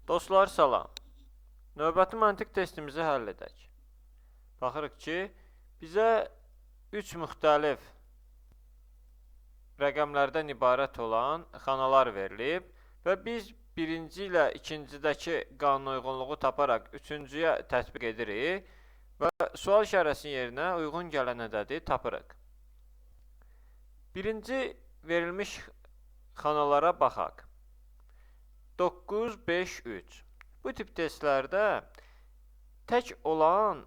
Dostlar salam. Növbəti məntiq testimizi həll edək. Baxırıq ki, bizə 3 müxtəlif rəqəmlərdən ibarət olan xanalar verilib və biz birinci ilə ikincidəki qanuna uyğunluğu taparaq üçüncüyə tətbiq edirik və sual işarəsinin yerinə uyğun gələn ədədi tapırıq. Birinci verilmiş xanalara baxaq. 9, 5, 3. Bu tip testlərdə tək olan,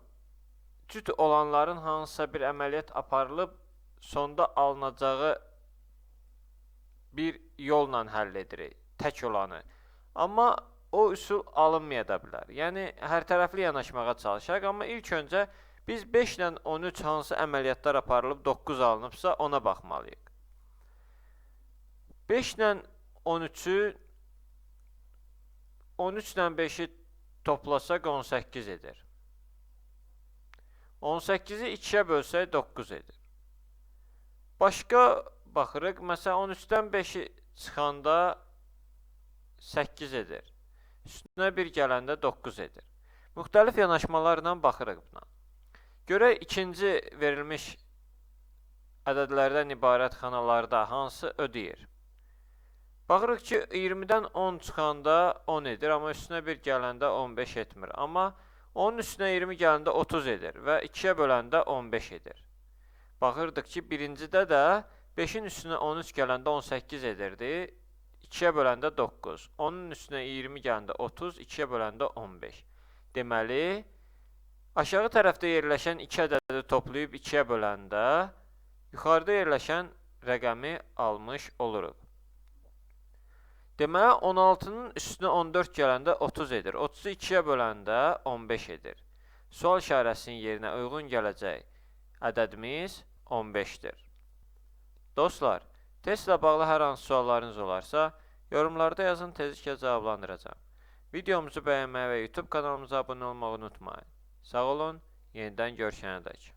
cüt olanların hansısa bir əməliyyat aparılıb sonda alınacağı bir yolla həll edirik, tək olanı. Amma o üsul alınmaya da bilər. Yəni, hər tərəfli yanaşmağa çalışaq, amma ilk öncə biz 5 ilə 13 hansı əməliyyatlar aparılıb 9 alınıbsa ona baxmalıyıq. 5 ilə 13-ü 13 ilə 5-i toplasaq 18 edir. 18-i 2-yə bölsək 9 edir. Başqa baxırıq, məsələn 13-dən 5-i çıxanda 8 edir. Üstünə 1 gələndə 9 edir. Müxtəlif yanaşmalarla baxırıq buna. Görək ikinci verilmiş ədədlərdən ibarət xanalarda hansı ödəyir. Baxırıq ki, 20-dən 10 çıxanda 10 edir, amma üstünə 1 gələndə 15 etmir. Amma onun üstünə 20 gələndə 30 edir və 2-yə böləndə 15 edir. Baxırdıq ki, birincidə də 5-in üstünə 13 gələndə 18 edirdi, 2-yə böləndə 9. Onun üstünə 20 gələndə 30, 2-yə böləndə 15. Deməli, aşağı tərəfdə yerləşən 2 ədədi toplayıb 2-yə böləndə, yuxarıda yerləşən rəqəmi almış oluruq. Deməli, 16-nın üstünə 14 gələndə 30 edir. 30-u 2-yə böləndə 15 edir. Sual işarəsinin yerinə uyğun gələcək ədədimiz 15-dir. Dostlar, testlə bağlı hər hansı suallarınız olarsa, yorumlarda yazın, tezliklə cavablandıracağım. Videomuzu bəyənməyi və YouTube kanalımıza abunə olmağı unutmayın. Sağ olun, yenidən görüşənədək.